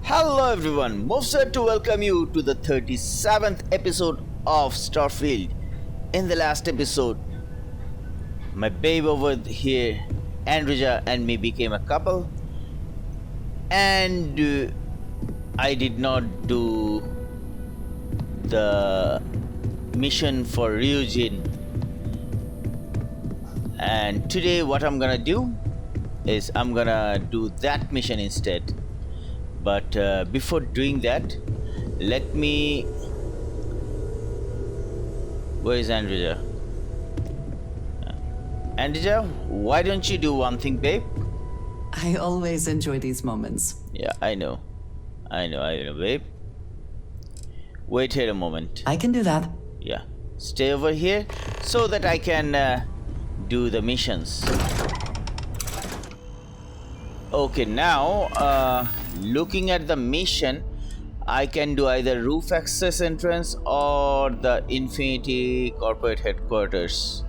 Hello everyone, MUFS here to welcome you to the 37th episode of Starfield. In the last episode, my babe over here, Andrea, and me became a couple, and I did not do the mission for Ryujin. And today what I'm gonna do is I'm gonna do that mission instead. But before doing that, let me... Where is Andrea? Andrea, why don't you do one thing, babe? I always enjoy these moments. Yeah, I know, babe. Wait here a moment. I can do that. Yeah, stay over here so that I can do the missions. Okay, now looking at the mission, I can do either roof access entrance or the Infinity corporate headquarters.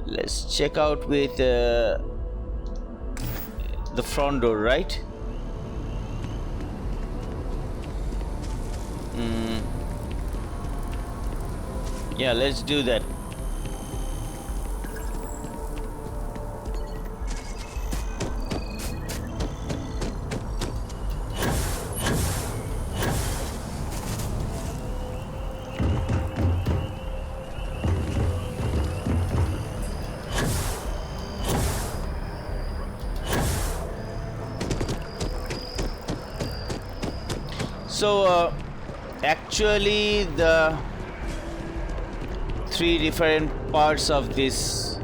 Let's check out with the front door, right? Yeah, let's do that. So actually the three different parts of this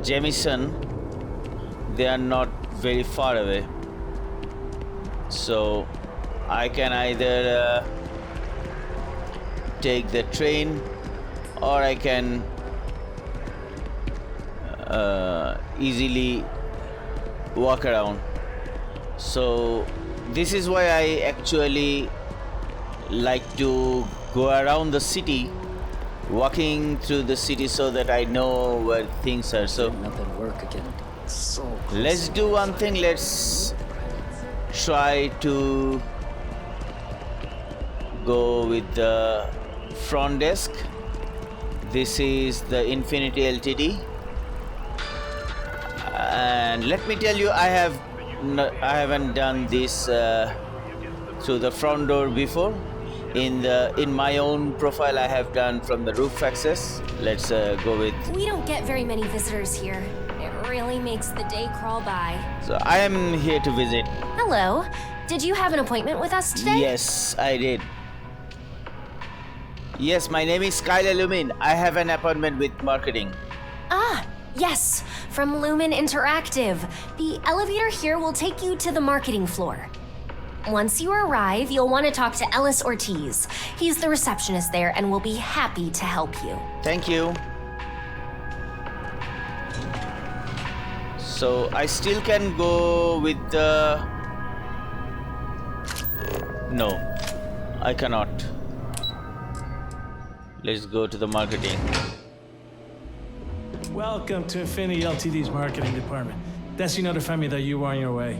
Jamison, they are not very far away, so I can either take the train or I can easily walk around. So this is why I actually like to go around the city, walking through the city so that I know where things are. So Nothing work again. So close. let's do one thing. Let's try to go with the front desk. This is the Infinity Ltd. And let me tell you, I haven't done this through the front door before. In my own profile, I have done from the roof access. Let's go with. We don't get very many visitors here. It really makes the day crawl by. So I am here to visit. Hello. Did you have an appointment with us today? Yes, I did. Yes, my name is Skylar Lumin. I have an appointment with marketing. Ah, yes. From Lumen Interactive. The elevator here will take you to the marketing floor. Once you arrive, you'll want to talk to Ellis Ortiz. He's the receptionist there and will be happy to help you. Thank you. So I still can go with the... No, I cannot. Let's go to the marketing. Welcome to Infinity Ltd's marketing department. Desi notified me that you are on your way.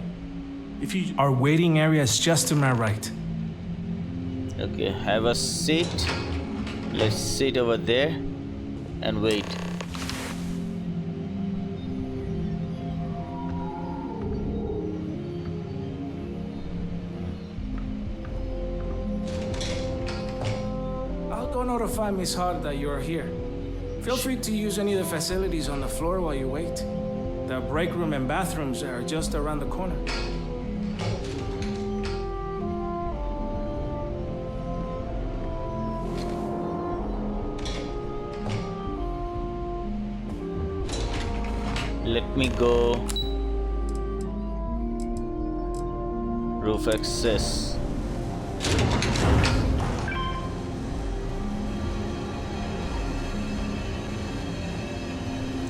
Our waiting area is just to my right. Okay, have a seat. Let's sit over there and wait. I'll go notify Miss Hart that you are here. Feel free to use any of the facilities on the floor while you wait. The break room and bathrooms are just around the corner. Let me go. Roof access.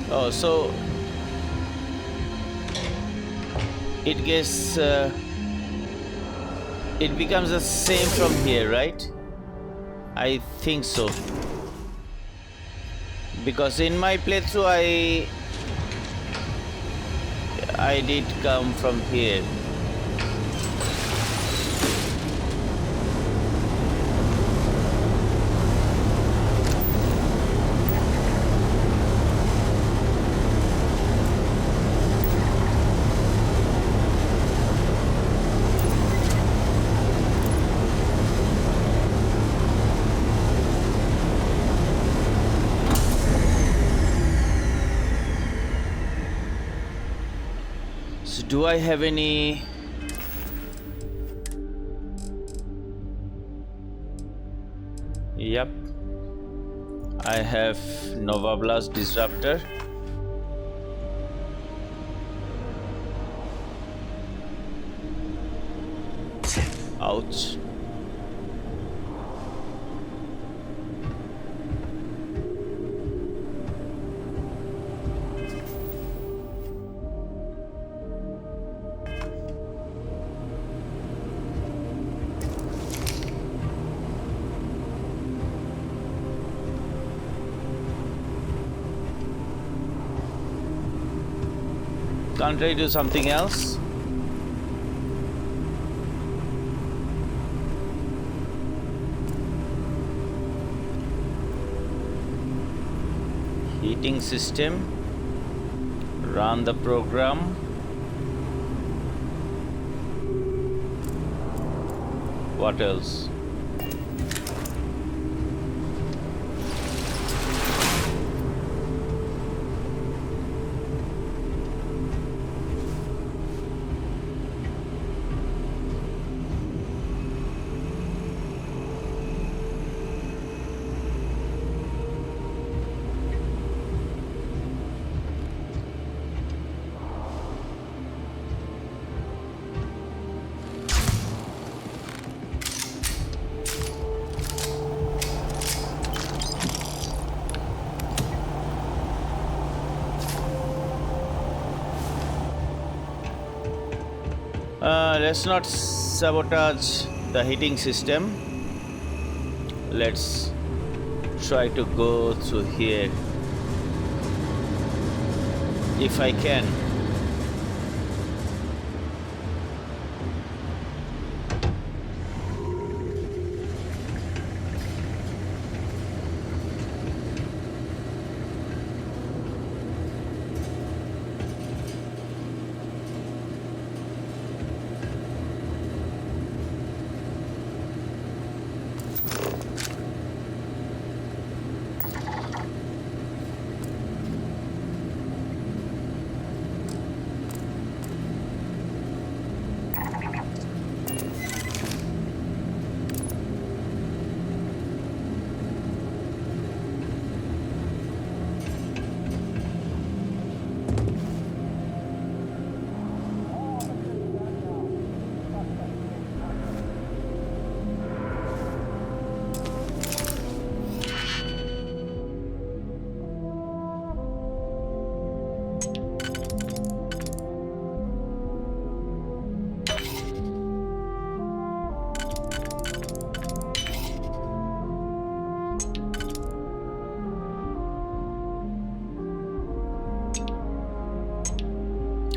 Oh, so it gets it becomes the same from here, right? I think so. Because in my playthrough I did come from here. So do I have any... Yep. I have Nova Blast Disruptor. Ouch. Can't I do something else? Heating system. Run the program. What else? Let's not sabotage the heating system. Let's try to go through here if I can.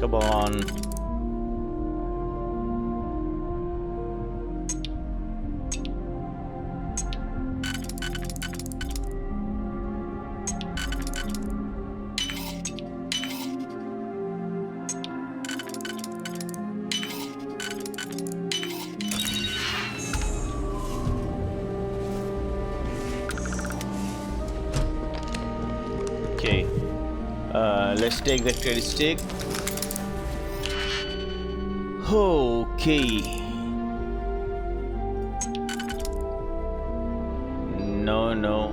Come on. Okay. Let's take the credit stick. Okay. No, no.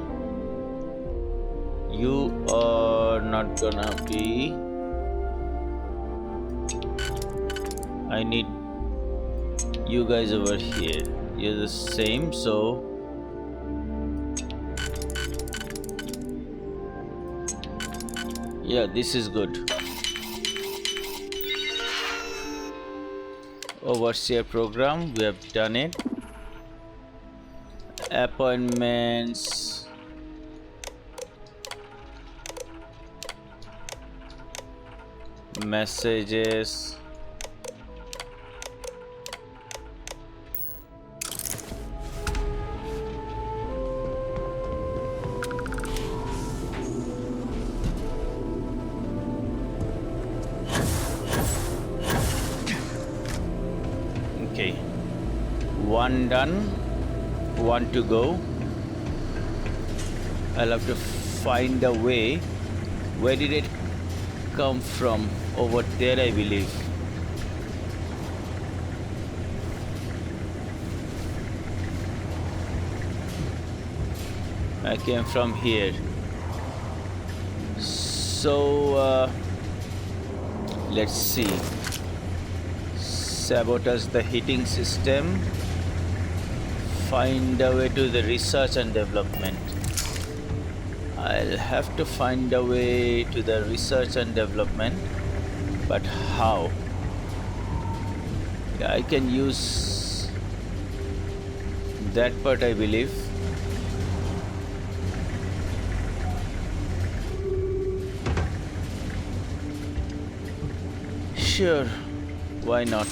You are not gonna be. I need you guys over here. You're the same, so. Yeah, this is good. Overseer program, we have done it. Appointments. Messages. Okay, one done, one to go. I'll have to find a way. Where did it come from? Over there, I believe. I came from here. So let's see. Sabotage the heating system. Find a way to the research and development. I'll have to find a way to the research and development, but how? Yeah, I can use that part, I believe. Sure, why not?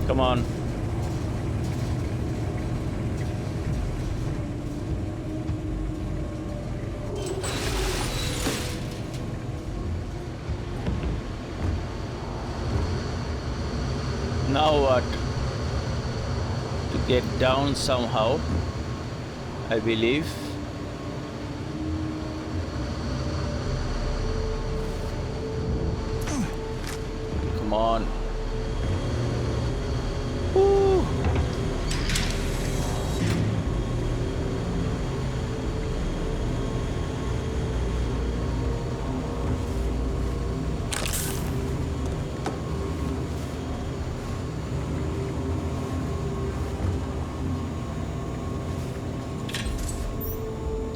Come on. Now what? To get down somehow, I believe. Come on. Woo.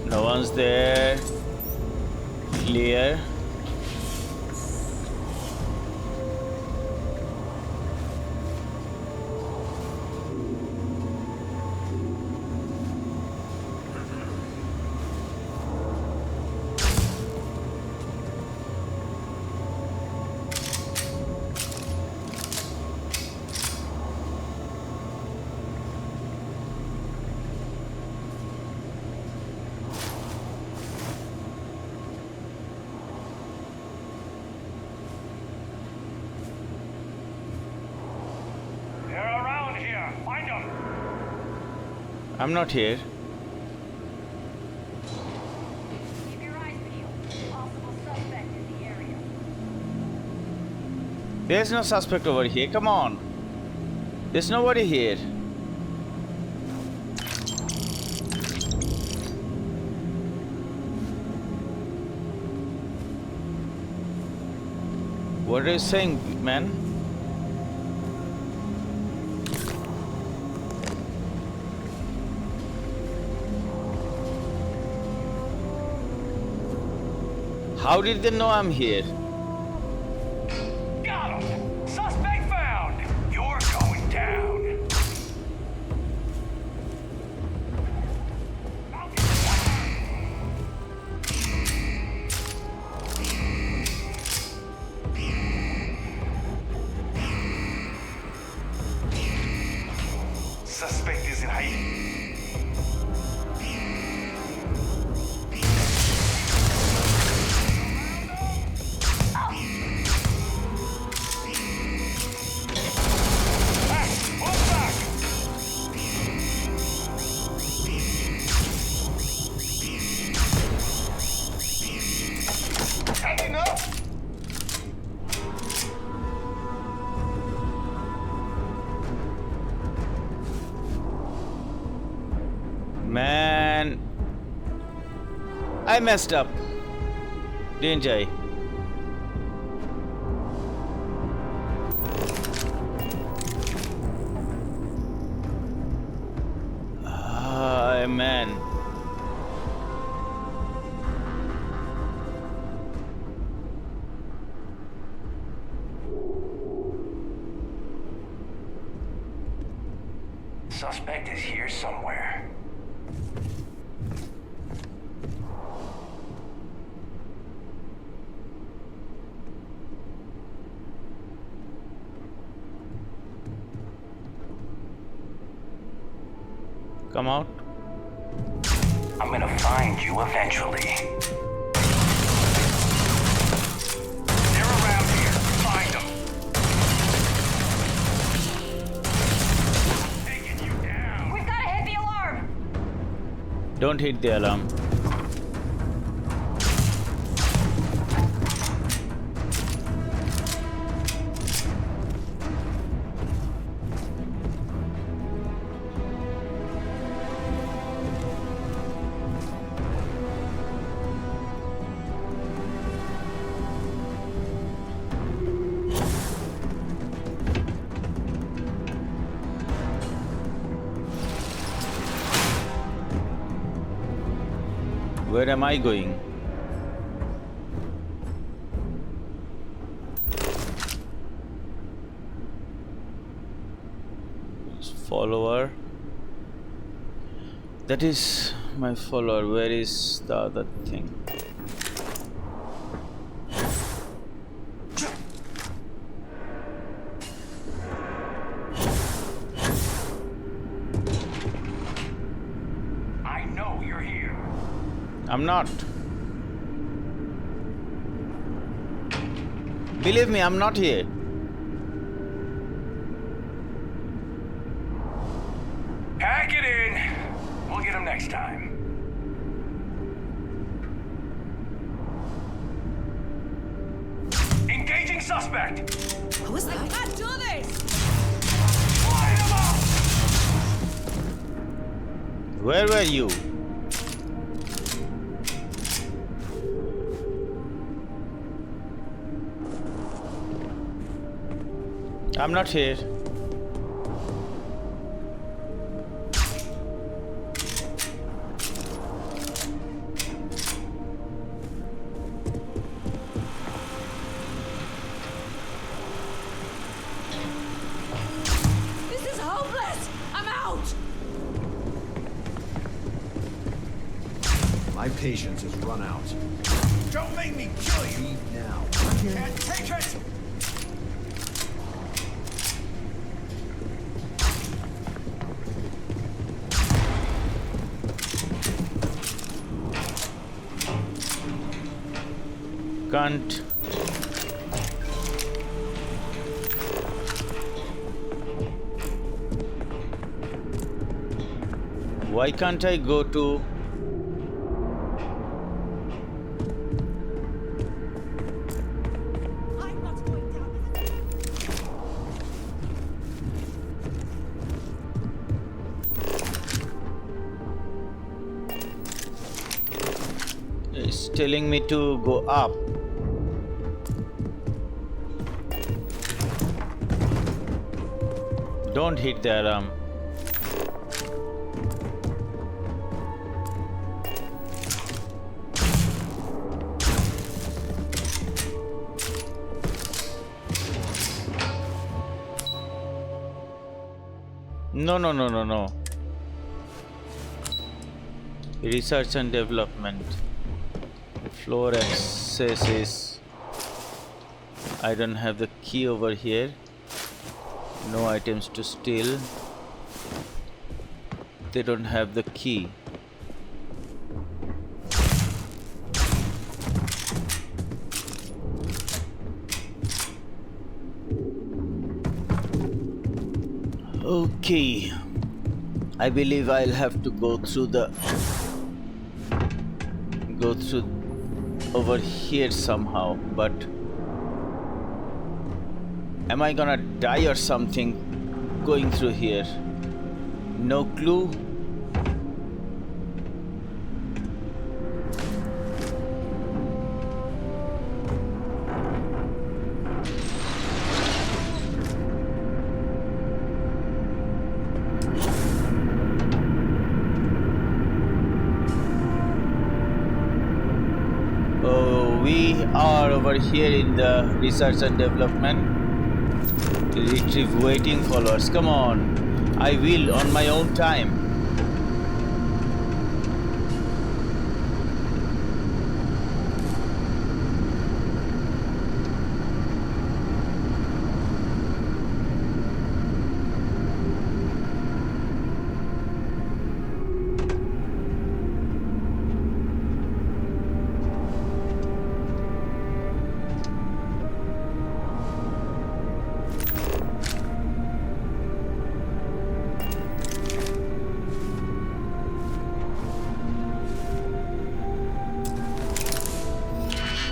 No one's there. Clear. I'm not here. Keep your eyes peeled. Possible suspect in the area. There's no suspect over here. Come on. There's nobody here. What are you saying, man? How did they know I'm here? Got him! Suspect found! You're going down! Suspect is in hiding. I messed up, didn't I? Ah, man. Suspect is here somewhere. Come out. I'm gonna find you eventually. They're around here. Find them. Taking you down. We've got to hit the alarm. Don't hit the alarm. Where am I going? Follower. That is my follower. Where is the other thing? I know you're here. I'm not. Believe me, I'm not here. Pack it in. We'll get him next time. Engaging suspect. Who is that? Can't do this. Line him up. Where were you? I'm not here. This is hopeless. I'm out. My patience has run out. Don't make me kill you. Leave now. Can't take it. Can't. Why can't I go to? I'm not going down. It's telling me to go up. Don't hit the alarm. No. Research and development. Floor access is. I don't have the key over here. No items to steal. They don't have the key. Okay. I believe I'll have to go through over here somehow, but am I gonna die or something going through here? No clue. we are over here in the research and development. Retrieve waiting followers. Come on. I will on my own time.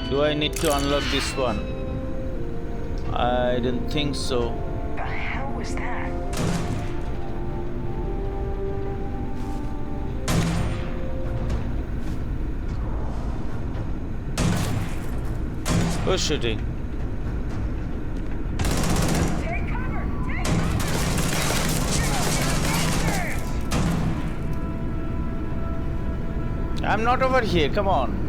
Do I need to unlock this one? I don't think so. The hell was that? Who's shooting? Take cover! Take cover! I'm not over here. Come on.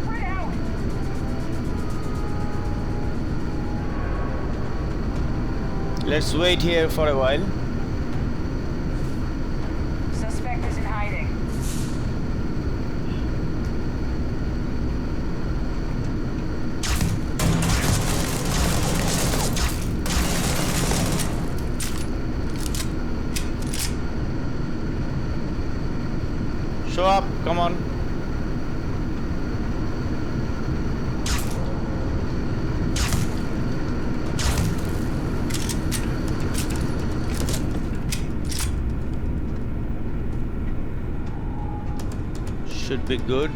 Spread out! Let's wait here for a while. Suspect is in hiding. Show up. Come on. Should be good.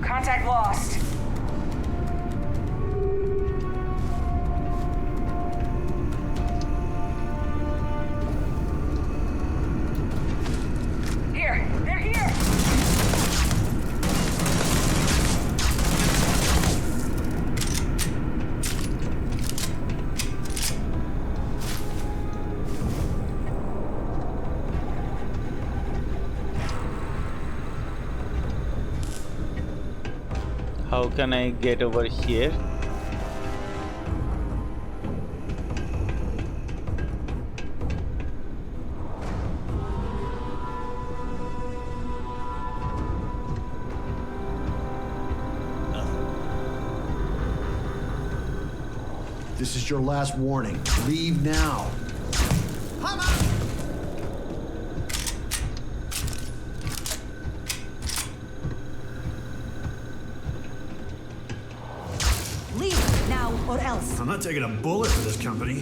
Contact lost. Here, they're here. How can I get over here? This is your last warning. Leave now. Leave now or else. I'm not taking a bullet for this company.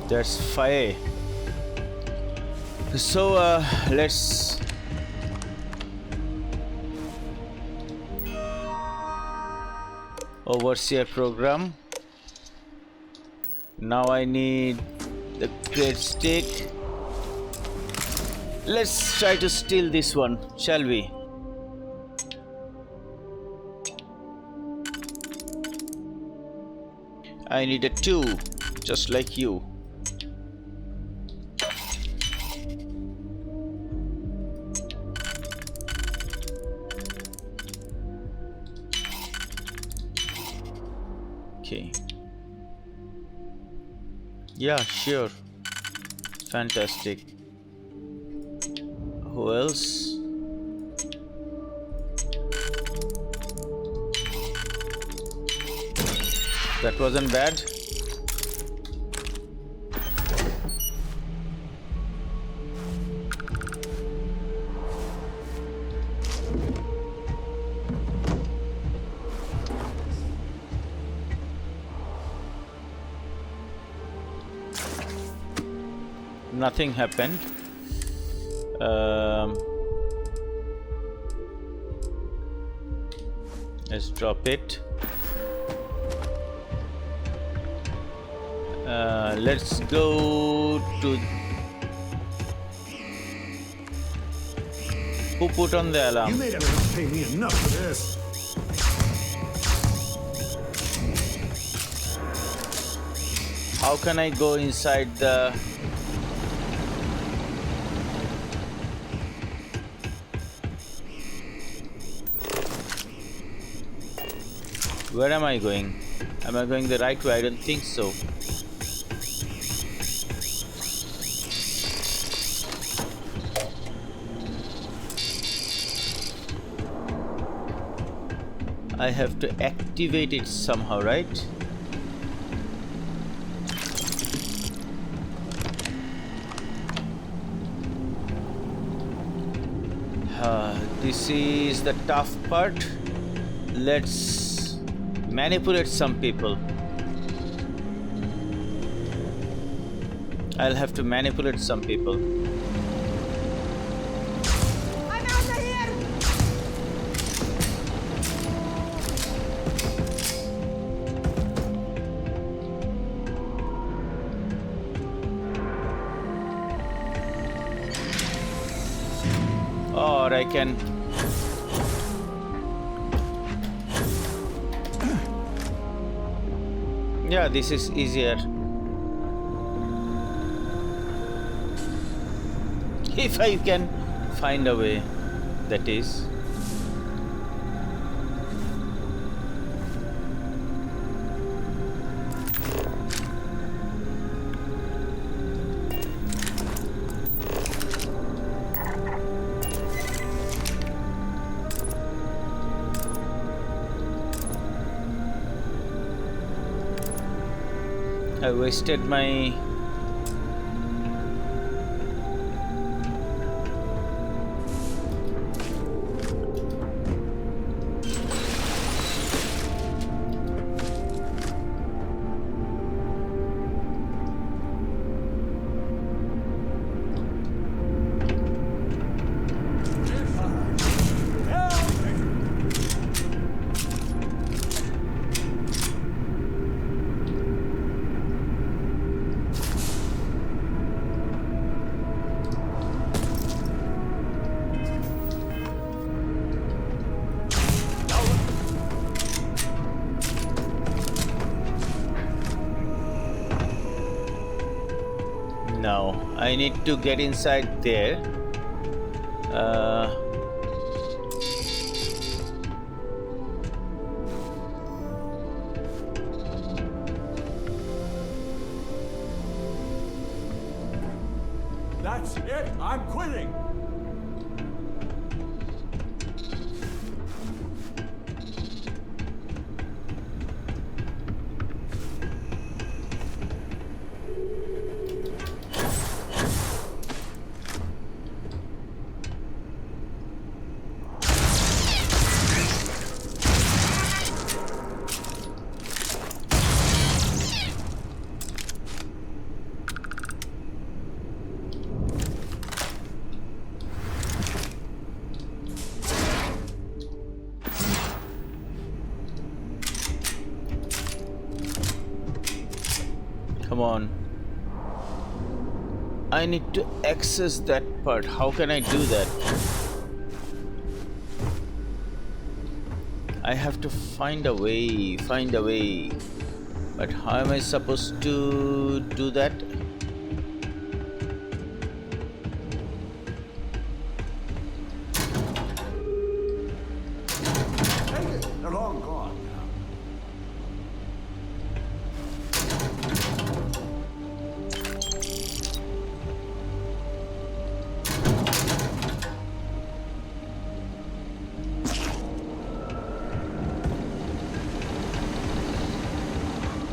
That's fire. So let's overseer program. Now I need the great stick. Let's try to steal this one, shall we? I need a 2, just like you. Okay. Yeah, sure. Fantastic. Who else? That wasn't bad. nothing happened. Let's drop it. Let's go to... Who put on the You alarm? made up pay me enough for this. How can I go inside the... Where am I going? Am I going the right way? I don't think so. I have to activate it somehow, right? This is the tough part. Let's manipulate some people. I'll have to manipulate some people. I'm out of here! Or I can... Yeah, this is easier. If I can find a way, that is. I wasted my... No, I need to get inside there. That's it. I'm quitting. Come on. I need to access that part. How can I do that? I have to find a way, But how am I supposed to do that? Take it. They're long gone now.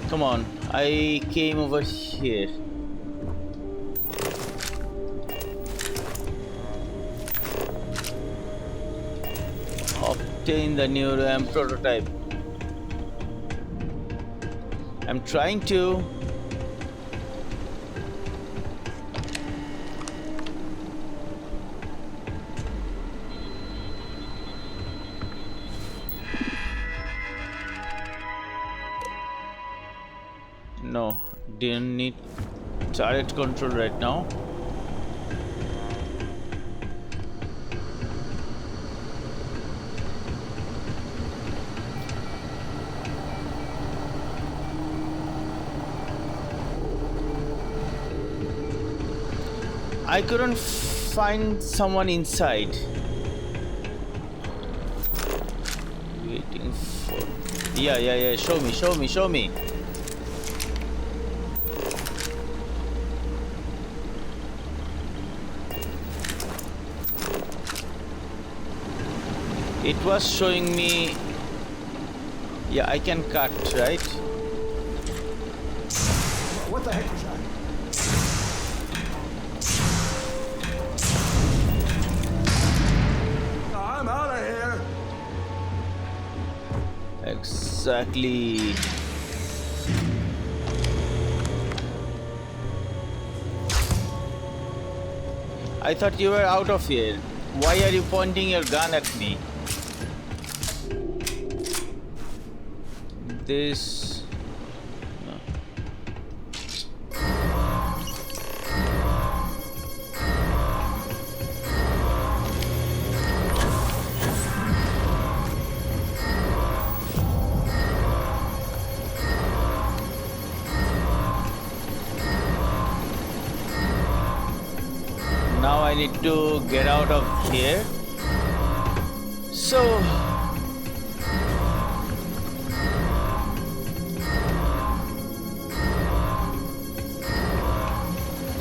Come on, I came over here. Obtain the new RAM prototype. I'm trying to. didn't need turret control right now. I couldn't find someone inside. Waiting for... Yeah. Show me. It was showing me... Yeah, I can cut, right? What the heck was that? I'm out of here. Exactly. I thought you were out of here. Why are you pointing your gun at me? This... No. Now I need to get out of here. So...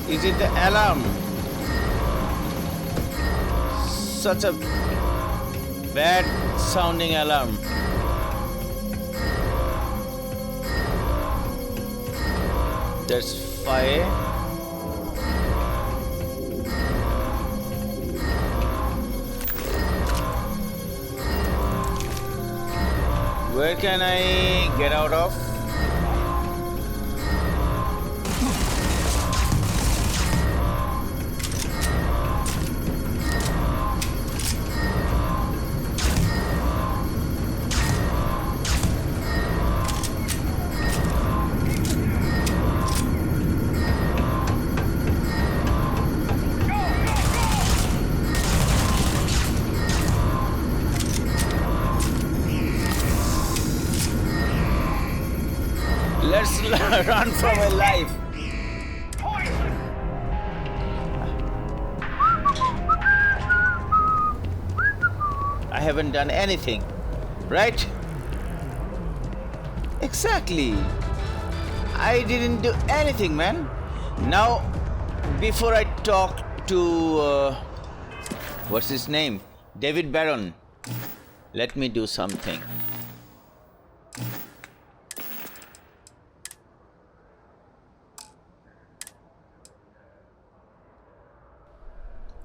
Is it the alarm? Such a bad sounding alarm. That's fire. Where can I get out of? Let's run for my life. I haven't done anything, right? Exactly. I didn't do anything, man. Now, before I talk to, what's his name? David Barron. Let me do something.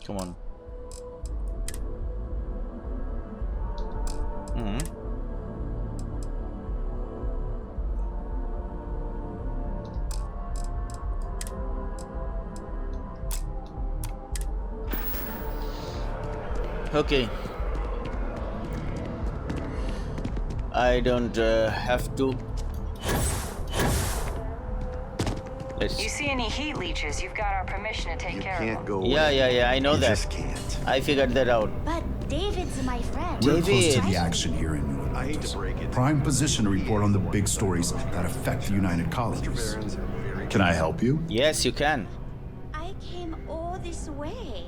Come on. Okay. I don't have to. Let's. You see any heat leeches, you've got our permission to take care of them. Go. Yeah. I know You that. just can't. I figured that out. But David's my friend. We're close to David. the action here in New Orleans. I hate to break it. Prime position to report on the big stories that affect the United Colleges. Can I help you? Yes, you can. I came all this way.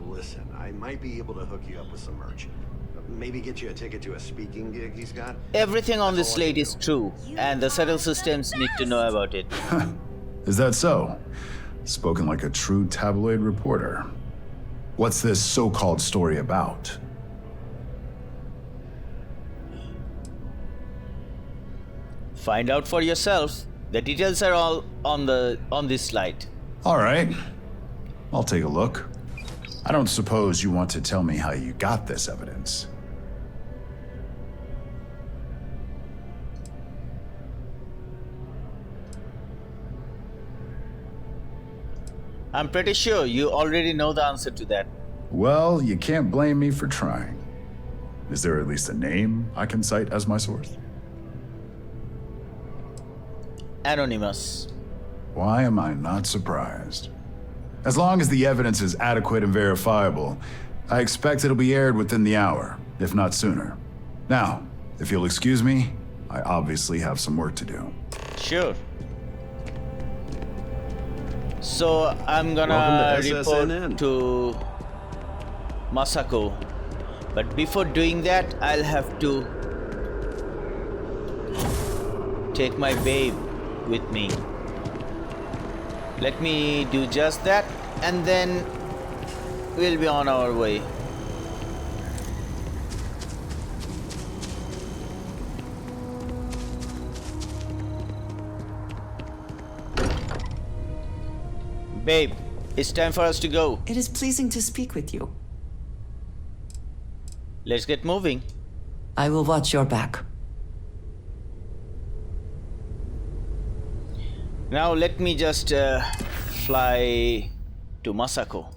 Listen, I might be able to hook you up with some merch. Maybe get you a ticket to a speaking gig he's got. Everything on this slate is true, and the settle systems need to know about it. Is that so? Spoken like a true tabloid reporter. What's this so-called story about? Find out for yourself. The details are all on this slide. All right. I'll take a look. I don't suppose you want to tell me how you got this evidence. I'm pretty sure you already know the answer to that. Well, you can't blame me for trying. Is there at least a name I can cite as my source? anonymous. Why am I not surprised? As long as the evidence is adequate and verifiable, I expect it'll be aired within the hour, if not sooner. Now, if you'll excuse me, I obviously have some work to do. Sure. So I'm gonna Welcome to report SSNN. to Masako. But before doing that, I'll have to take my babe with me. Let me do just that, and then we'll be on our way. Babe, it's time for us to go. It is pleasing to speak with you. Let's get moving. I will watch your back. Now let me just fly to Masako.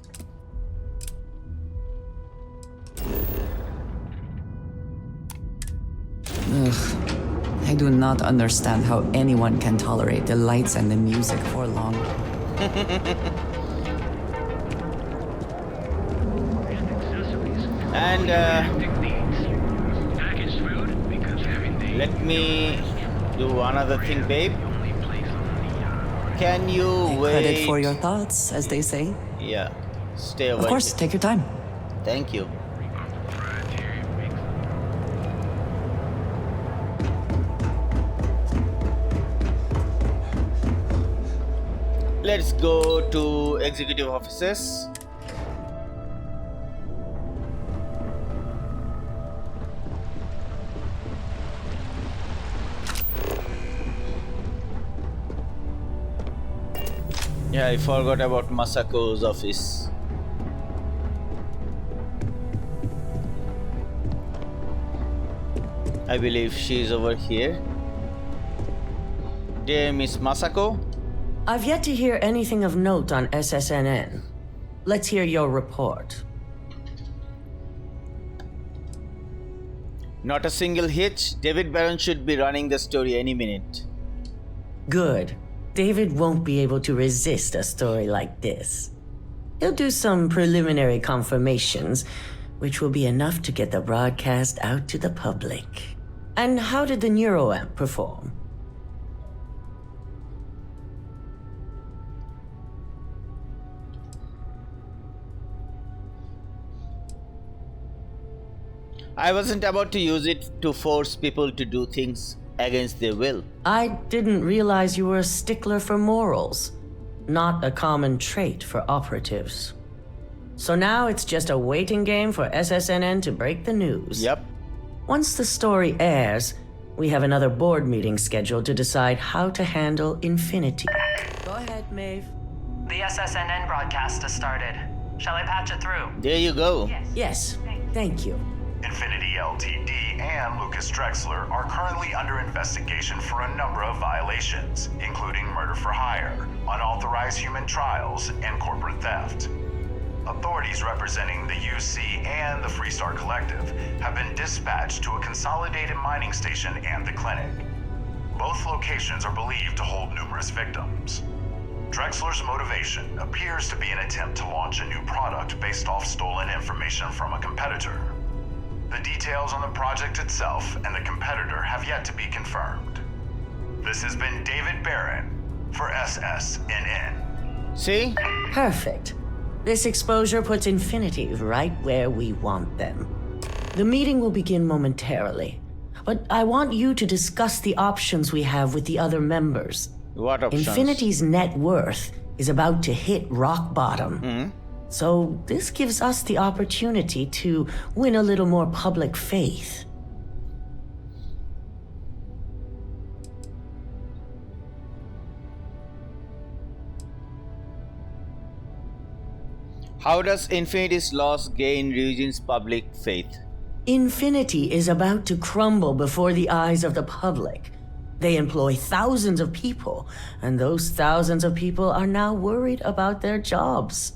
I do not understand how anyone can tolerate the lights and the music for long. And let me do another thing, babe. Can you wait? Credit for your thoughts, as they say. Yeah, stay away. Of course, take your time. Thank you. Let's go to executive offices. Yeah, I forgot about Masako's office. I believe she's over here. Dear Miss Masako, I've yet to hear anything of note on SSNN. Let's hear your report. not a single hitch. David Barron should be running the story any minute. Good. David won't be able to resist a story like this. He'll do some preliminary confirmations, which will be enough to get the broadcast out to the public. And how did the NeuroAmp perform? I wasn't about to use it to force people to do things against their will. I didn't realize you were a stickler for morals. Not a common trait for operatives. So now it's just a waiting game for SSNN to break the news. Yep. Once the story airs, we have another board meeting scheduled to decide how to handle Infinity. Go ahead, Maeve. The SSNN broadcast has started. Shall I patch it through? There you go. Yes, thank you. Infinity Ltd. and Lucas Drexler are currently under investigation for a number of violations, including murder for hire, unauthorized human trials, and corporate theft. Authorities representing the UC and the Freestar Collective have been dispatched to a consolidated mining station and the clinic. Both locations are believed to hold numerous victims. Drexler's motivation appears to be an attempt to launch a new product based off stolen information from a competitor. The details on the project itself and the competitor have yet to be confirmed. This has been David Barron for SSNN. See? Perfect. This exposure puts Infinity right where we want them. The meeting will begin momentarily, but I want you to discuss the options we have with the other members. What options? Infinity's net worth is about to hit rock bottom. So this gives us the opportunity to win a little more public faith. How does Infinity's loss gain Ryujin's public faith? Infinity is about to crumble before the eyes of the public. They employ thousands of people, and those thousands of people are now worried about their jobs.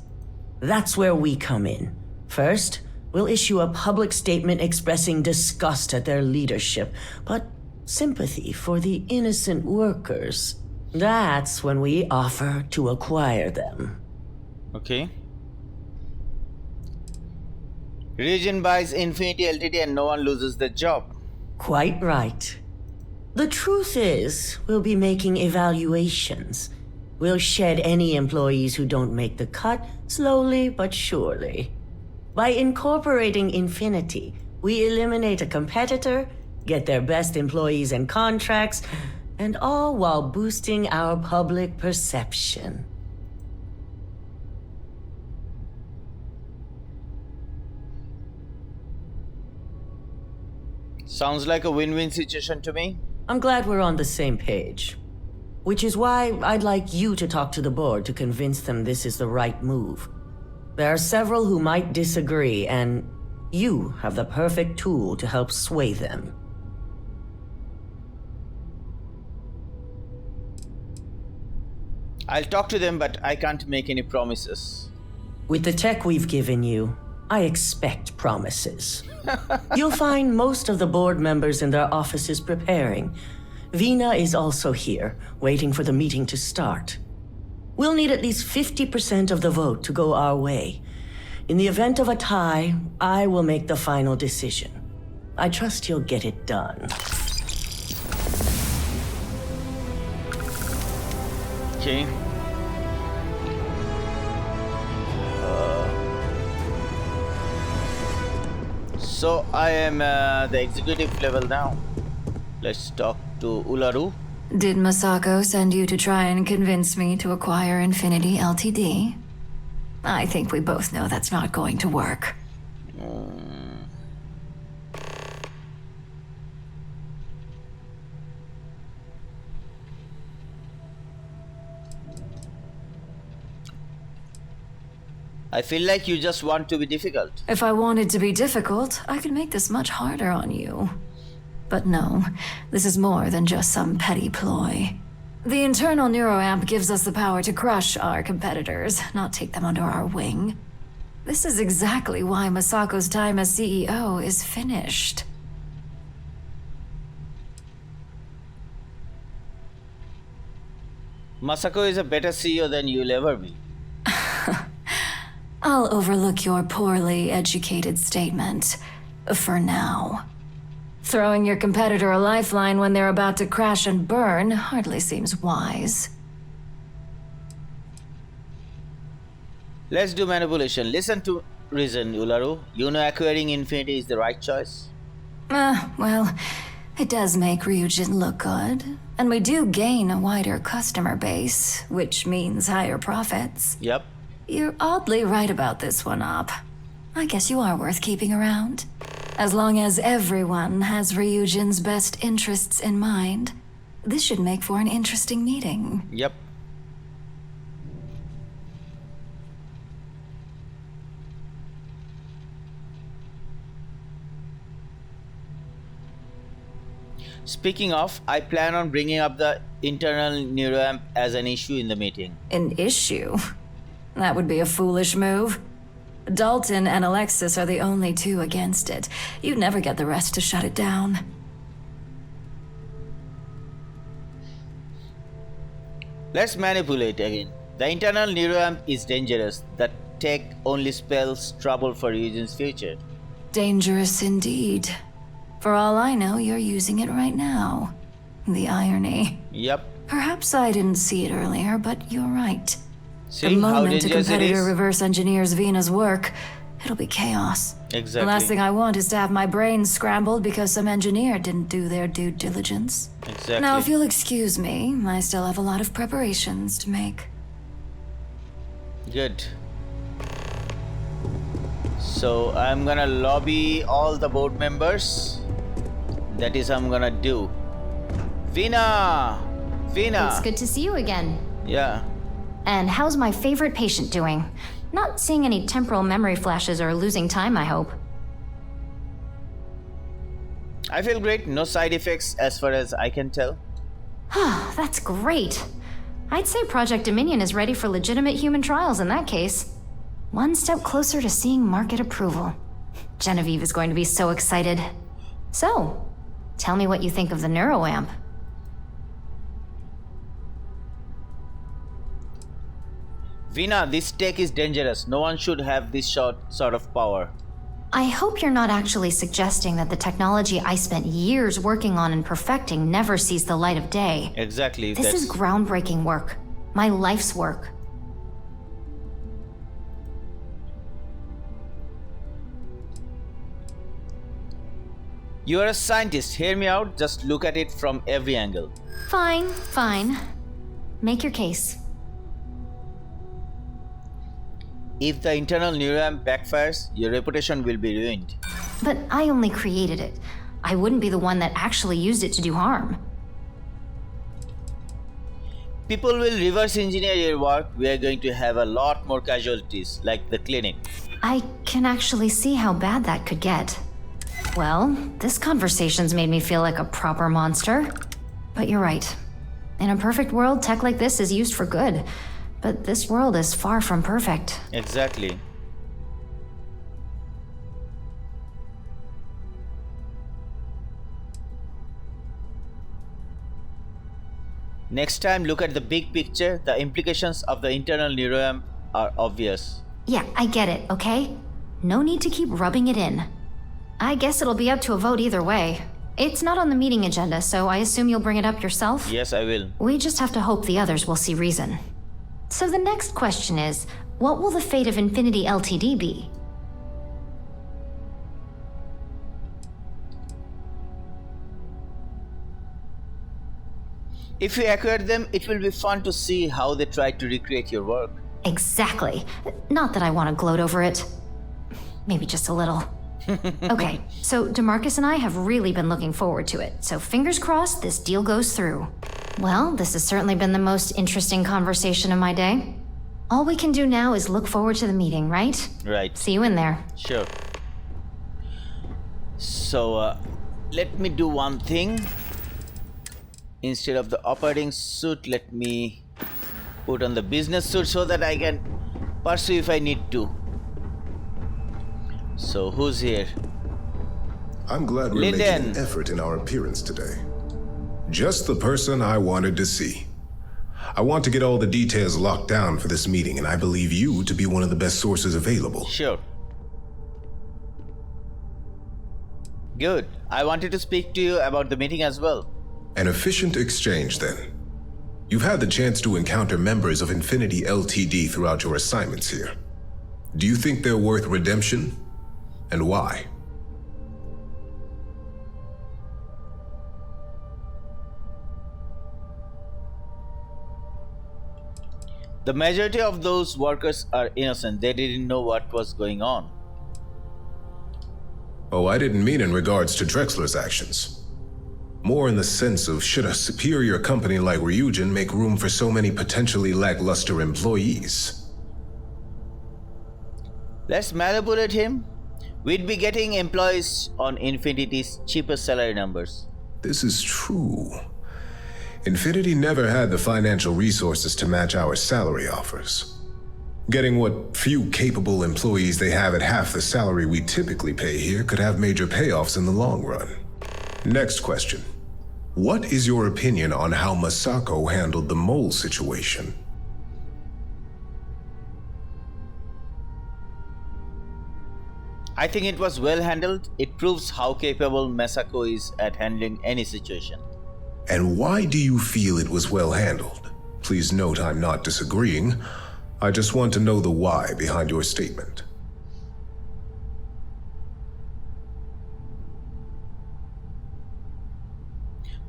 That's where we come in. First, we'll issue a public statement expressing disgust at their leadership, but sympathy for the innocent workers. That's when we offer to acquire them. Okay. Region buys Infinity Ltd and no one loses their job. Quite right. The truth is, we'll be making evaluations. We'll shed any employees who don't make the cut, slowly but surely. By incorporating Infinity, we eliminate a competitor, get their best employees and contracts, and all while boosting our public perception. Sounds like a win-win situation to me. I'm glad we're on the same page. Which is why I'd like you to talk to the board to convince them this is the right move. There are several who might disagree, and you have the perfect tool to help sway them. I'll talk to them, but I can't make any promises. With the tech we've given you, I expect promises. You'll find most of the board members in their offices preparing. Vina is also here, waiting for the meeting to start. We'll need at least 50% of the vote to go our way. In the event of a tie, I will make the final decision. I trust you'll get it done. Okay. So I am the executive level now. Let's talk to Ularu. Did Masako send you to try and convince me to acquire Infinity Ltd? I think we both know that's not going to work. I feel like you just want to be difficult. If I wanted to be difficult, I could make this much harder on you. But no, this is more than just some petty ploy. The internal neuroamp gives us the power to crush our competitors, not take them under our wing. This is exactly why Masako's time as CEO is finished. Masako is a better CEO than you'll ever be. I'll overlook your poorly educated statement. For now. Throwing your competitor a lifeline when they're about to crash and burn hardly seems wise. Let's do manipulation. Listen to reason, Ularu. You know acquiring Infinity is the right choice. Well, it does make Ryujin look good. And we do gain a wider customer base, which means higher profits. Yep. You're oddly right about this one, Op. I guess you are worth keeping around. As long as everyone has Ryujin's best interests in mind, this should make for an interesting meeting. Yep. Speaking of, I plan on bringing up the internal neuroamp as an issue in the meeting. An issue? That would be a foolish move. Dalton and Alexis are the only two against it. You'd never get the rest to shut it down. Let's manipulate again. The internal neuroamp is dangerous. The tech only spells trouble for Eugene's future. Dangerous indeed. For all I know, you're using it right now. The irony. Yep. Perhaps I didn't see it earlier, but you're right. See the how moment a dangerous it competitor is? reverse engineers Vina's work, it'll be chaos. Exactly. The last thing I want is to have my brain scrambled because some engineer didn't do their due diligence. Exactly. Now, if you'll excuse me, I still have a lot of preparations to make. Good. So I'm gonna lobby all the board members. That is I'm gonna do. Vina! It's good to see you again. Yeah. And how's my favorite patient doing? Not seeing any temporal memory flashes or losing time, I hope. I feel great. No side effects as far as I can tell. That's great. I'd say Project Dominion is ready for legitimate human trials in that case. One step closer to seeing market approval. Genevieve is going to be so excited. So, tell me what you think of the neuroamp. Vina, this tech is dangerous. No one should have this sort of power. I hope you're not actually suggesting that the technology I spent years working on and perfecting never sees the light of day. Exactly. This is groundbreaking work. My life's work. You are a scientist. Hear me out. Just look at it from every angle. Fine, fine. Make your case. If the internal neuroamp backfires, your reputation will be ruined. But I only created it. I wouldn't be the one that actually used it to do harm. People will reverse engineer your work. We are going to have a lot more casualties, like the clinic. I can actually see how bad that could get. Well, this conversation's made me feel like a proper monster. But you're right. In a perfect world, tech like this is used for good. But this world is far from perfect. Exactly. Next time, look at the big picture. The implications of the internal neuroamp are obvious. Yeah, I get it, okay? No need to keep rubbing it in. I guess it'll be up to a vote either way. It's not on the meeting agenda, so I assume you'll bring it up yourself? Yes, I will. We just have to hope the others will see reason. So the next question is, what will the fate of Infinity Ltd be? If you acquire them, it will be fun to see how they try to recreate your work. Exactly. Not that I want to gloat over it. Maybe just a little. Okay, so DeMarcus and I have really been looking forward to it, so fingers crossed this deal goes through. Well, this has certainly been the most interesting conversation of my day. All we can do now is look forward to the meeting, right? Right. See you in there. Sure. So, let me do one thing. Instead of the operating suit, let me put on the business suit so that I can pursue if I need to. So, who's here? I'm glad we're making an effort in our appearance today. Just the person I wanted to see. I want to get all the details locked down for this meeting, and I believe you to be one of the best sources available. Sure. Good. I wanted to speak to you about the meeting as well. An efficient exchange, then. You've had the chance to encounter members of Infinity Ltd throughout your assignments here. Do you think they're worth redemption? And why? The majority of those workers are innocent. They didn't know what was going on. Oh, I didn't mean in regards to Drexler's actions. More in the sense of, should a superior company like Ryujin make room for so many potentially lackluster employees? Let's manipulate him. We'd be getting employees on Infinity's cheapest salary numbers. This is true. Infinity never had the financial resources to match our salary offers. Getting what few capable employees they have at half the salary we typically pay here could have major payoffs in the long run. Next question. What is your opinion on how Masako handled the mole situation? I think it was well handled. It proves how capable Masako is at handling any situation. And why do you feel it was well handled? Please note I'm not disagreeing. I just want to know the why behind your statement.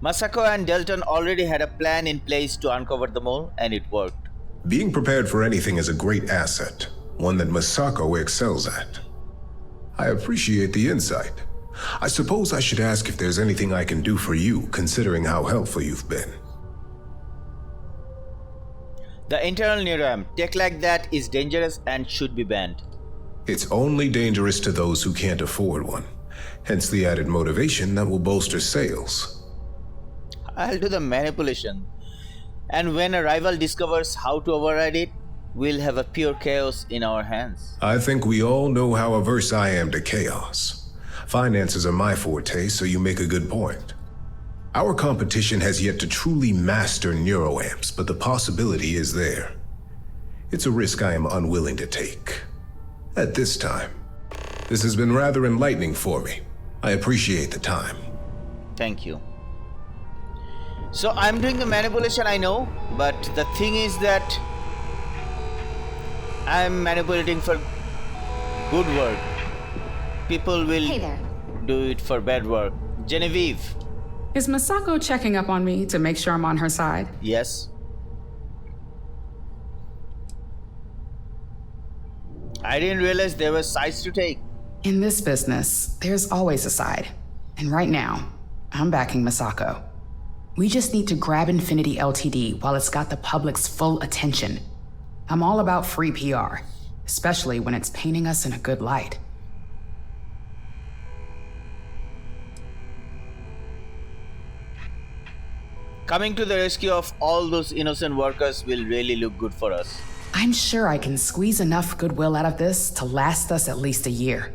Masako and Delton already had a plan in place to uncover the mole, and it worked. Being prepared for anything is a great asset, one that Masako excels at. I appreciate the insight. I suppose I should ask if there's anything I can do for you, considering how helpful you've been. The internal neuroamp, tech like that is dangerous and should be banned. It's only dangerous to those who can't afford one, hence the added motivation that will bolster sales. I'll do the manipulation. And when a rival discovers how to override it, we'll have a pure chaos in our hands. I think we all know how averse I am to chaos. Finances are my forte, so you make a good point. Our competition has yet to truly master neuroamps, but the possibility is there. It's a risk I am unwilling to take. At this time. This has been rather enlightening for me. I appreciate the time. Thank you. So I'm doing the manipulation, I know, but the thing is that I'm manipulating for good work. People will do it for bad work. Genevieve. Is Masako checking up on me to make sure I'm on her side? Yes. I didn't realize there were sides to take. In this business, there's always a side. And right now, I'm backing Masako. We just need to grab Infinity Ltd while it's got the public's full attention. I'm all about free PR, especially when it's painting us in a good light. Coming to the rescue of all those innocent workers will really look good for us. I'm sure I can squeeze enough goodwill out of this to last us at least a year.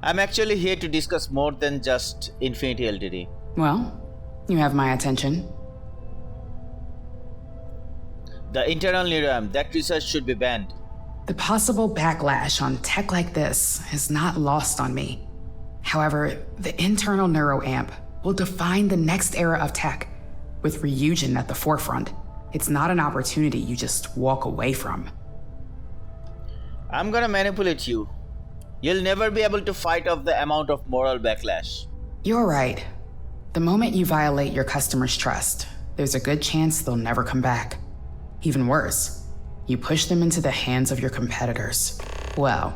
I'm actually here to discuss more than just Infinity Ltd. Well, you have my attention. The internal neuram, that research should be banned. The possible backlash on tech like this is not lost on me. However, the internal neuroamp will define the next era of tech, with Ryujin at the forefront. It's not an opportunity you just walk away from. I'm gonna manipulate you. You'll never be able to fight off the amount of moral backlash. You're right. The moment you violate your customers' trust, there's a good chance they'll never come back. Even worse, you push them into the hands of your competitors. Well,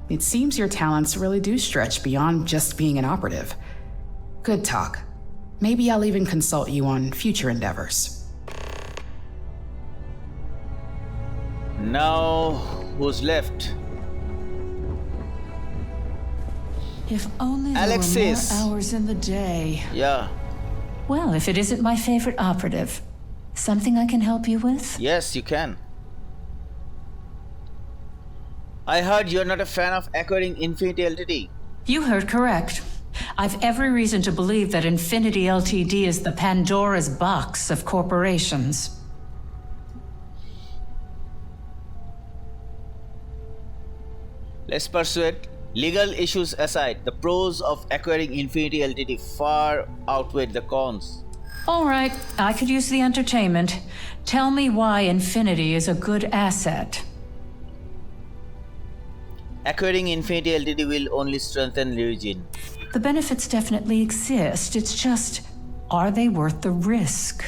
it seems your talents really do stretch beyond just being an operative. Good talk. Maybe I'll even consult you on future endeavors. Now, who's left? If only there Alexis. were more hours in the day. Yeah. Well, if it isn't my favorite operative, something I can help you with? Yes, you can. I heard you're not a fan of acquiring Infinity Ltd. You heard correct. I've every reason to believe that Infinity Ltd is the Pandora's box of corporations. Let's pursue it. Legal issues aside, the pros of acquiring Infinity Ltd far outweigh the cons. All right, I could use the entertainment. Tell me why Infinity is a good asset. Acquiring Infinity Ltd will only strengthen Ryujin. The benefits definitely exist. It's just, are they worth the risk?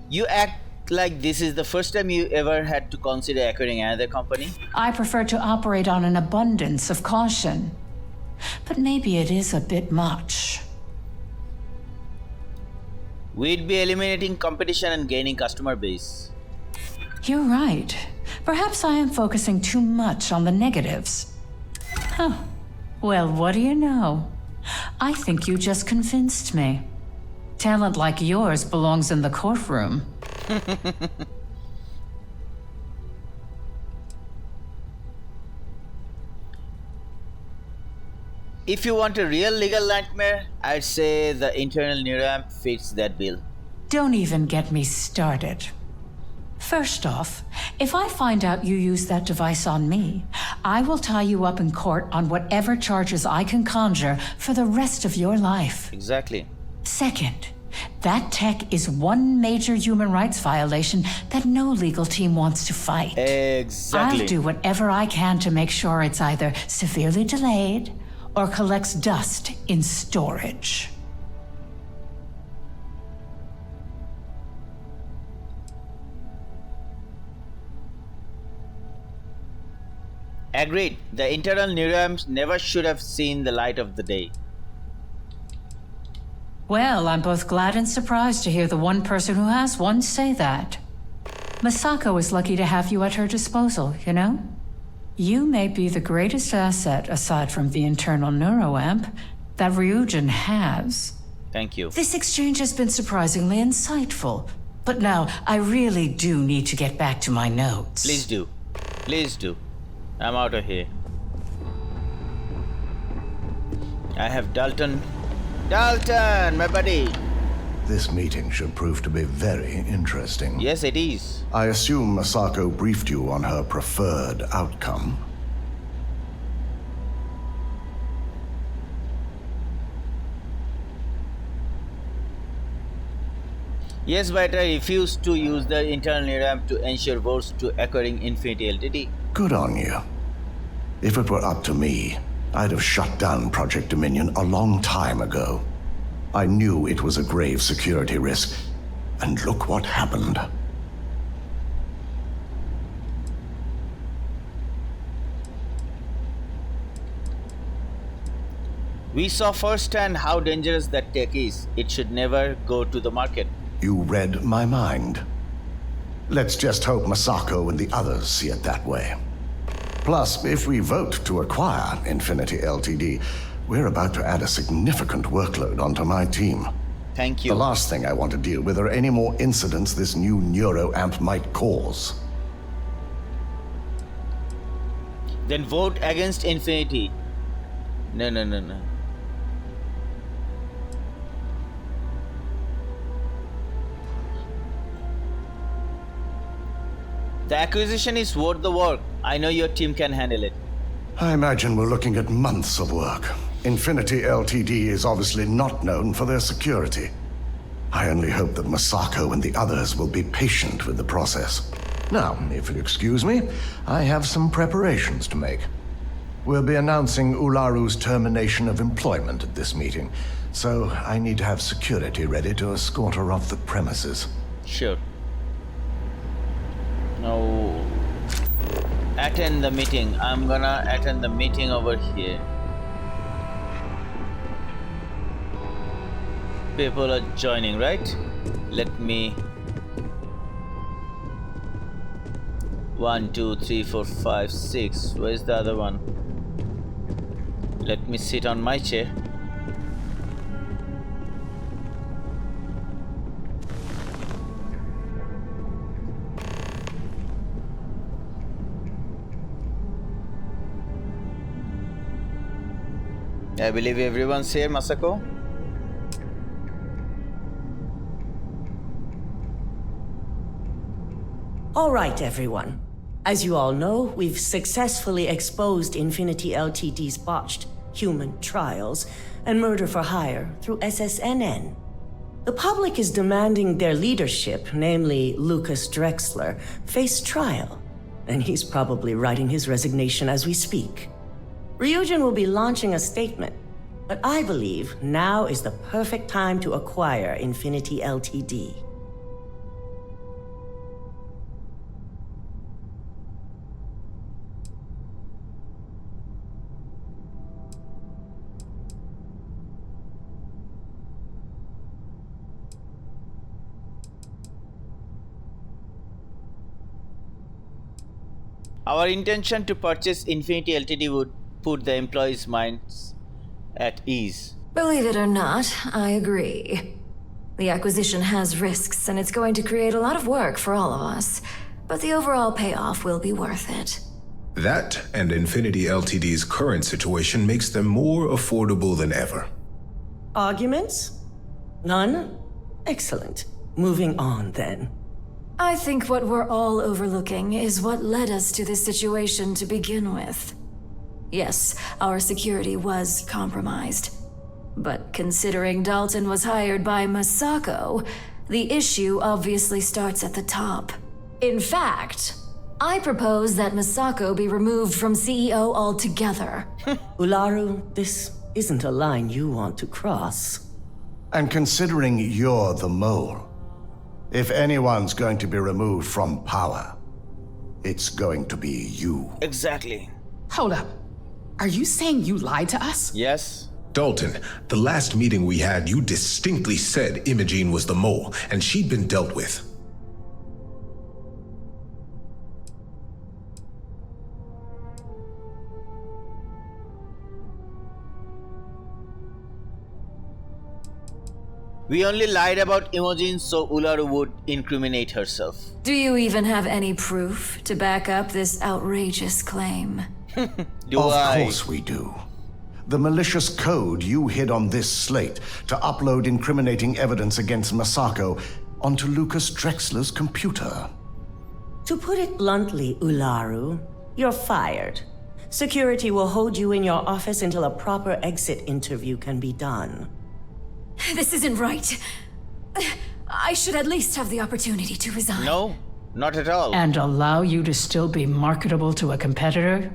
You act like this is the first time you ever had to consider acquiring another company? I prefer to operate on an abundance of caution. But maybe it is a bit much. We'd be eliminating competition and gaining customer base. You're right. Perhaps I am focusing too much on the negatives. Huh. Well, what do you know? I think you just convinced me. Talent like yours belongs in the courtroom. If you want a real legal nightmare, I'd say the internal neuramp fits that bill. Don't even get me started. First off, if I find out you use that device on me, I will tie you up in court on whatever charges I can conjure for the rest of your life. Exactly. Second, that tech is one major human rights violation that no legal team wants to fight. Exactly. I'll do whatever I can to make sure it's either severely delayed or collects dust in storage. Agreed. The internal neuramps never should have seen the light of the day. Well, I'm both glad and surprised to hear the one person who has one say that. Masako is lucky to have you at her disposal, you know? You may be the greatest asset, aside from the internal neuroamp, that Ryujin has. Thank you. This exchange has been surprisingly insightful. But now, I really do need to get back to my notes. Please do. Please do. I'm out of here. I have Dalton. Dalton, my buddy. This meeting should prove to be very interesting. Yes, it is. I assume Masako briefed you on her preferred outcome. Yes, but I refused to use the internal ramp to ensure votes to acquiring Infinity Ltd. Good on you. If it were up to me, I'd have shut down Project Dominion a long time ago. I knew it was a grave security risk, and look what happened. We saw firsthand how dangerous that tech is. It should never go to the market. You read my mind. Let's just hope Masako and the others see it that way. Plus, if we vote to acquire Infinity Ltd., we're about to add a significant workload onto my team. Thank you. The last thing I want to deal with are any more incidents this new neuroamp might cause. Then vote against Infinity. No. The acquisition is worth the work. I know your team can handle it. I imagine we're looking at months of work. Infinity Ltd. is obviously not known for their security. I only hope that Masako and the others will be patient with the process. Now, if you'll excuse me, I have some preparations to make. We'll be announcing Ularu's termination of employment at this meeting, so I need to have security ready to escort her off the premises. Sure. Now, attend the meeting. I'm gonna attend the meeting over here. People are joining, right? Let me... 1, 2, 3, 4, 5, 6. Where's the other one? Let me sit on my chair. I believe everyone's here, Masako. All right, everyone. As you all know, we've successfully exposed Infinity Ltd.'s botched human trials and murder for hire through SSNN. The public is demanding their leadership, namely Lucas Drexler, face trial, and he's probably writing his resignation as we speak. Ryujin will be launching a statement, but I believe now is the perfect time to acquire Infinity Ltd. Our intention to purchase Infinity Ltd. would put the employees' minds at ease. Believe it or not, I agree. The acquisition has risks, and it's going to create a lot of work for all of us. But the overall payoff will be worth it. That and Infinity Ltd.'s current situation makes them more affordable than ever. Arguments? None? Excellent. Moving on, then. I think what we're all overlooking is what led us to this situation to begin with. Yes, our security was compromised. But considering Dalton was hired by Masako, the issue obviously starts at the top. In fact, I propose that Masako be removed from CEO altogether. Ularu, this isn't a line you want to cross. And considering you're the mole, if anyone's going to be removed from power, it's going to be you. Exactly. Hold up. Are you saying you lied to us? Yes. Dalton, the last meeting we had, you distinctly said Imogene was the mole, and she'd been dealt with. We only lied about Imogen so Ularu would incriminate herself. Do you even have any proof to back up this outrageous claim? Of course we do. The malicious code you hid on this slate to upload incriminating evidence against Masako onto Lucas Drexler's computer. To put it bluntly, Ularu, you're fired. Security will hold you in your office until a proper exit interview can be done. This isn't right. I should at least have the opportunity to resign. No, not at all. And allow you to still be marketable to a competitor?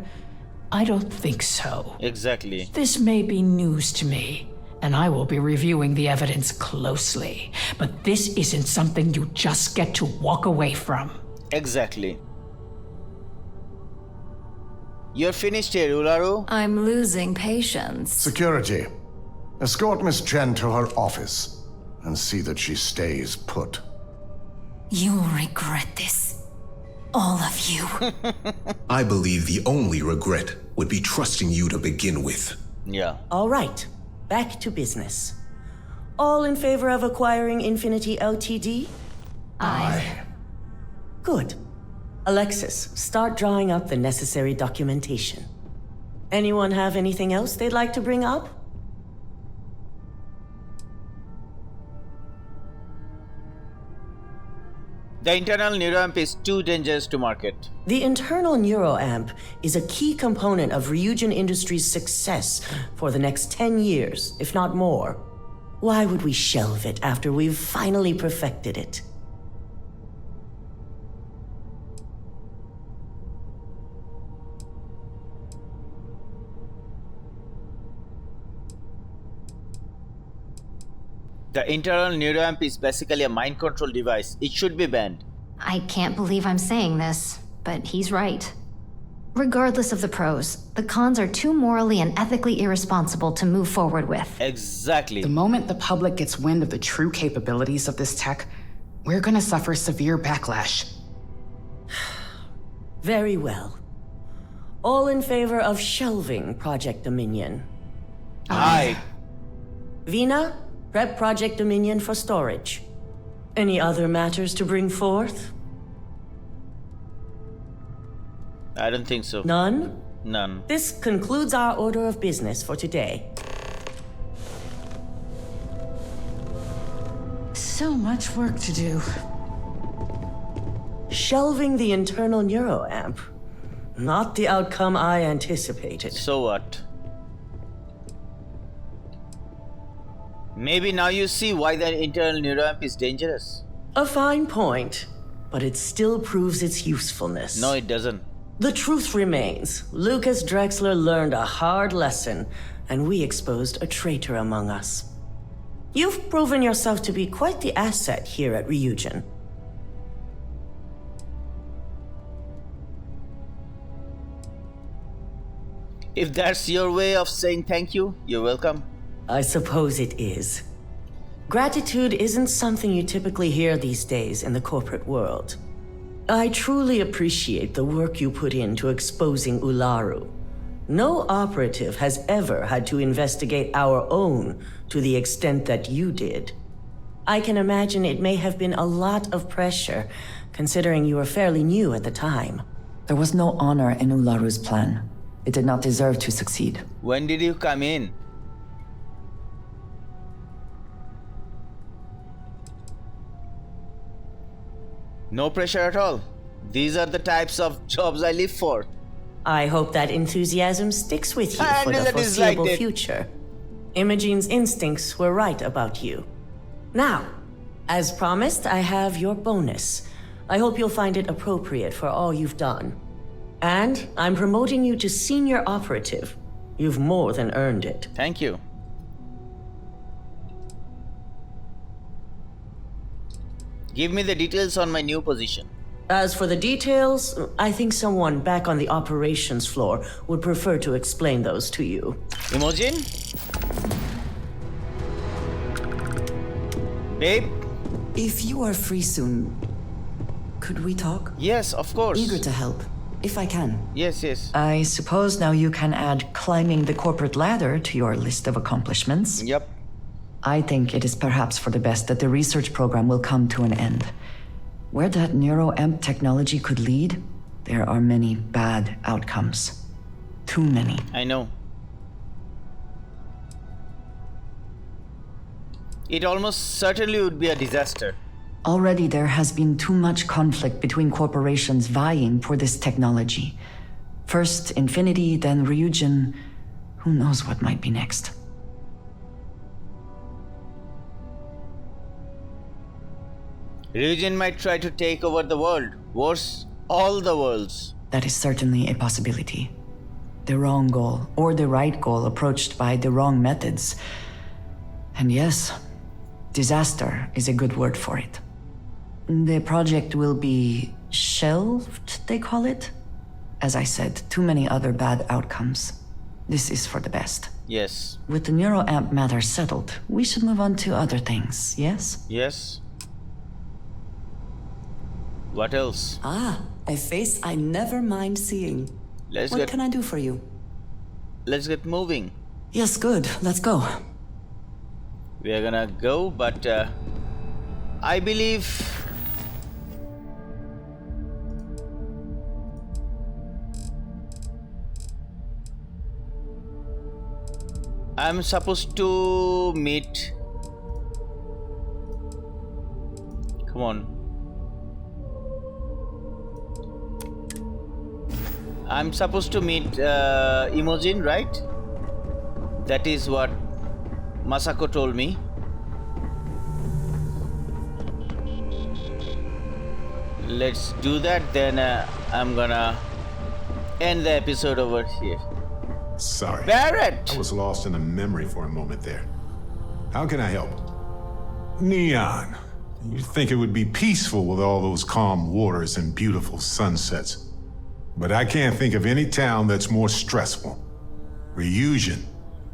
I don't think so. Exactly. This may be news to me, and I will be reviewing the evidence closely. But this isn't something you just get to walk away from. Exactly. You're finished here, Ularu. I'm losing patience. Security, escort Miss Chen to her office and see that she stays put. You'll regret this. All of you. I believe the only regret would be trusting you to begin with. Yeah. All right, back to business. All in favor of acquiring Infinity Ltd? Aye. Good. Alexis, start drawing up the necessary documentation. Anyone have anything else they'd like to bring up? The internal neuroamp is too dangerous to market. The internal neuroamp is a key component of Ryujin Industries' success for the next 10 years, if not more. Why would we shelve it after we've finally perfected it? The internal neuroamp is basically a mind control device. It should be banned. I can't believe I'm saying this, but he's right. Regardless of the pros, the cons are too morally and ethically irresponsible to move forward with. Exactly. The moment the public gets wind of the true capabilities of this tech, we're gonna suffer severe backlash. Very well. All in favor of shelving Project Dominion? Aye. Vina, prep Project Dominion for storage. Any other matters to bring forth? I don't think so. None? None. This concludes our order of business for today. So much work to do. Shelving the internal neuroamp. Not the outcome I anticipated. So what? Maybe now you see why the internal neuroamp is dangerous. A fine point, but it still proves its usefulness. No, it doesn't. The truth remains. Lucas Drexler learned a hard lesson, and we exposed a traitor among us. You've proven yourself to be quite the asset here at Ryujin. If that's your way of saying thank you, you're welcome. I suppose it is. Gratitude isn't something you typically hear these days in the corporate world. I truly appreciate the work you put into exposing Ularu. No operative has ever had to investigate our own to the extent that you did. I can imagine it may have been a lot of pressure, considering you were fairly new at the time. There was no honor in Ularu's plan. It did not deserve to succeed. When did you come in? No pressure at all. These are the types of jobs I live for. I hope that enthusiasm sticks with you for the foreseeable future. Imogene's instincts were right about you. Now, as promised, I have your bonus. I hope you'll find it appropriate for all you've done. And I'm promoting you to senior operative. You've more than earned it. Thank you. Give me the details on my new position. As for the details, I think someone back on the operations floor would prefer to explain those to you. Imogen? Babe? If you are free soon, could we talk? Yes, of course. Eager to help, if I can. Yes, yes. I suppose now you can add climbing the corporate ladder to your list of accomplishments. Yep. I think it is perhaps for the best that the research program will come to an end. Where that neuroamp technology could lead, there are many bad outcomes. Too many. I know. It almost certainly would be a disaster. Already there has been too much conflict between corporations vying for this technology. First Infinity, then Ryujin. Who knows what might be next? Ryujin might try to take over the world. Worse, all the worlds. That is certainly a possibility. The wrong goal, or the right goal approached by the wrong methods. And yes, disaster is a good word for it. The project will be shelved, they call it? As I said, too many other bad outcomes. This is for the best. Yes. With the neuroamp matter settled, we should move on to other things, yes? Yes. What else? Ah, a face I never mind seeing. What can I do for you? Let's get moving. Yes, good. Let's go. We are gonna go, but I believe I'm supposed to meet. Come on. I'm supposed to meet Imogen, right? That is what Masako told me. Let's do that, then I'm gonna end the episode over here. Sorry. Barrett! I was lost in a memory for a moment there. How can I help? Neon. You'd think it would be peaceful with all those calm waters and beautiful sunsets. But I can't think of any town that's more stressful. Ryujin,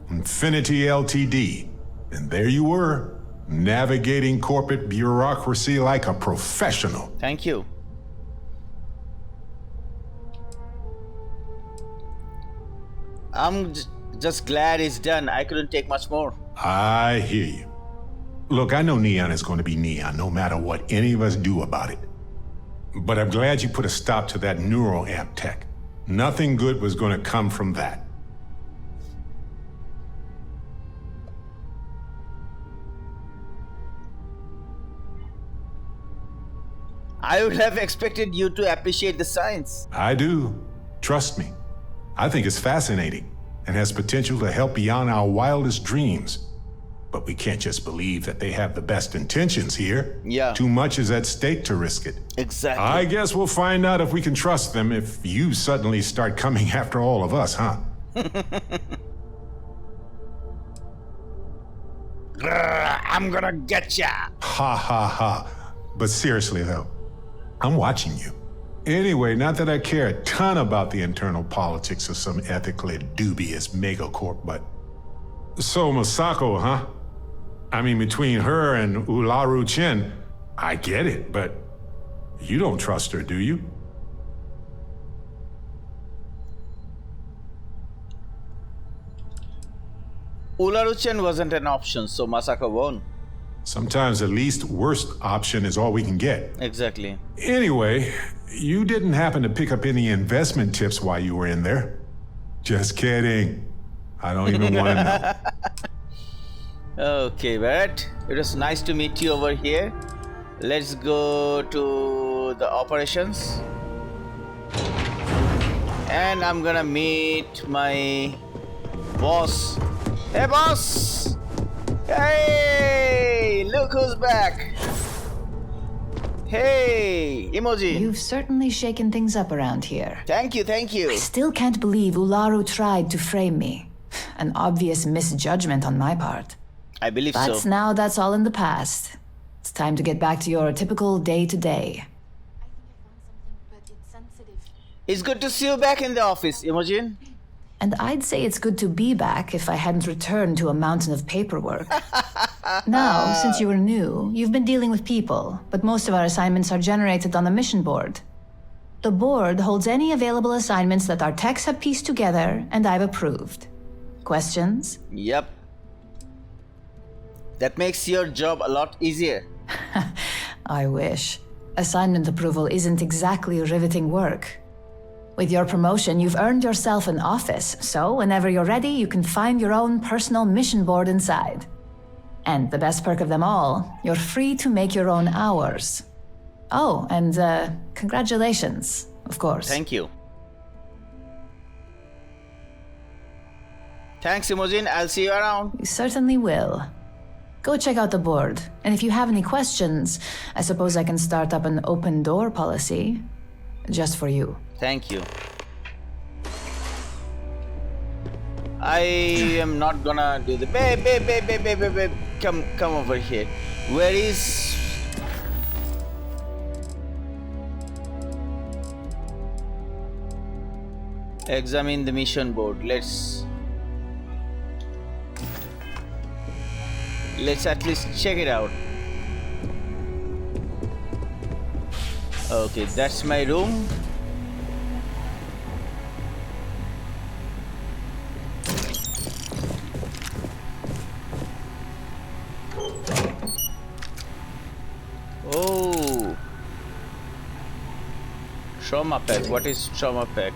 Infinity Ltd. And there you were, navigating corporate bureaucracy like a professional. Thank you. I'm just glad it's done. I couldn't take much more. I hear you. Look, I know Neon is going to be Neon, no matter what any of us do about it. But I'm glad you put a stop to that neuroamp tech. Nothing good was going to come from that. I would have expected you to appreciate the science. I do. Trust me. I think it's fascinating and has potential to help beyond our wildest dreams. But we can't just believe that they have the best intentions here. Yeah. Too much is at stake to risk it. Exactly. I guess we'll find out if we can trust them if you suddenly start coming after all of us, huh? I'm gonna get ya. Ha ha ha. But seriously though, I'm watching you. Anyway, not that I care a ton about the internal politics of some ethically dubious megacorp, but... So Masako, huh? I mean, between her and Ularu Chen, I get it, but you don't trust her, do you? Ularu Chen wasn't an option, so Masako won. Sometimes the least worst option is all we can get. Exactly. Anyway, you didn't happen to pick up any investment tips while you were in there? Just kidding. I don't even want to know. Okay, Barrett. It was nice to meet you over here. Let's go to the operations. And I'm gonna meet my boss. Hey, boss! Hey! Look who's back! Hey, Imogen. You've certainly shaken things up around here. Thank you, thank you. I still can't believe Ularu tried to frame me. An obvious misjudgment on my part. I believe so. But now that's all in the past. It's time to get back to your typical day-to-day. It's good to see you back in the office, Imogen. And I'd say it's good to be back if I hadn't returned to a mountain of paperwork. Now, since you were new, you've been dealing with people, but most of our assignments are generated on the mission board. The board holds any available assignments that our techs have pieced together, and I've approved. Questions? Yep. That makes your job a lot easier. I wish. Assignment approval isn't exactly riveting work. With your promotion, you've earned yourself an office, so whenever you're ready, you can find your own personal mission board inside. And the best perk of them all, you're free to make your own hours. Oh, and congratulations, of course. Thank you. Thanks, Imogen. I'll see you around. You certainly will. Go check out the board. And if you have any questions, I suppose I can start up an open door policy. Just for you. Thank you. I am not gonna do the babe. Come over here. Where is? Examine the mission board. Let's at least check it out. Okay, that's my room. Oh, trauma pack. What is trauma pack?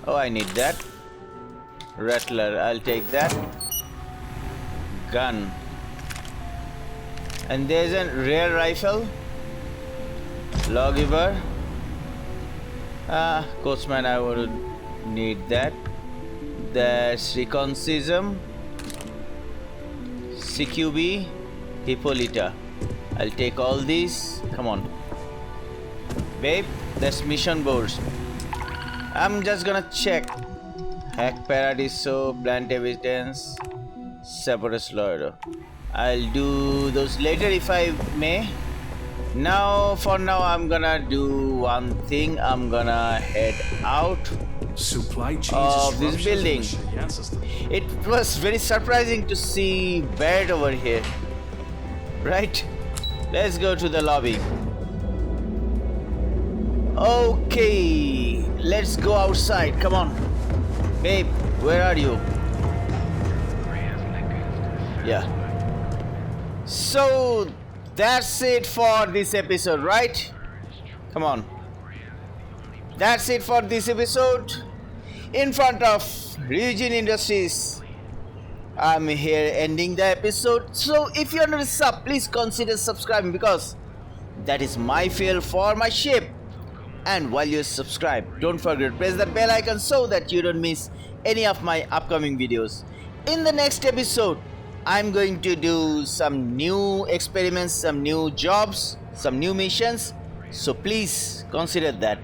Oh, I need that. Rattler, I'll take that. Gun. And there's a rare rifle. Lawgiver. Coachman, I would need that. That's Reconcism. CQB. Hippolyta. I'll take all these. Come on. Babe, that's mission boards. I'm just gonna check. Hack Paradiso, Blunt Evidence, Separate Lawyer. I'll do those later if I may. Now, for now, I'm gonna do one thing. I'm gonna head out of this building. It was very surprising to see Barrett over here. Right? Let's go to the lobby. Okay, let's go outside. Come on. Babe, where are you? Yeah. So that's it for this episode, right? Come on. That's it for this episode. In front of Ryujin Industries, I'm here ending the episode. So if you're not a sub, please consider subscribing, because that is my fuel for my ship. And while you subscribe, don't forget to press that bell icon so that you don't miss any of my upcoming videos. In the next episode, I'm going to do some new experiments, some new jobs, some new missions. So please consider that.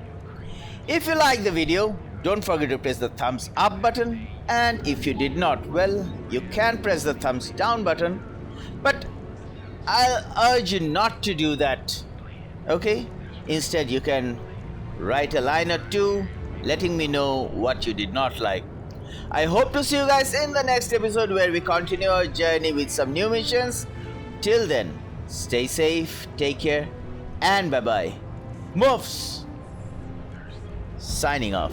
If you like the video, don't forget to press the thumbs up button. And if you did not, well, you can press the thumbs down button. But I'll urge you not to do that. Okay? Instead, you can write a line or two letting me know what you did not like. I hope to see you guys in the next episode, where we continue our journey with some new missions. Till then, stay safe, take care, and bye-bye. MUFS signing off.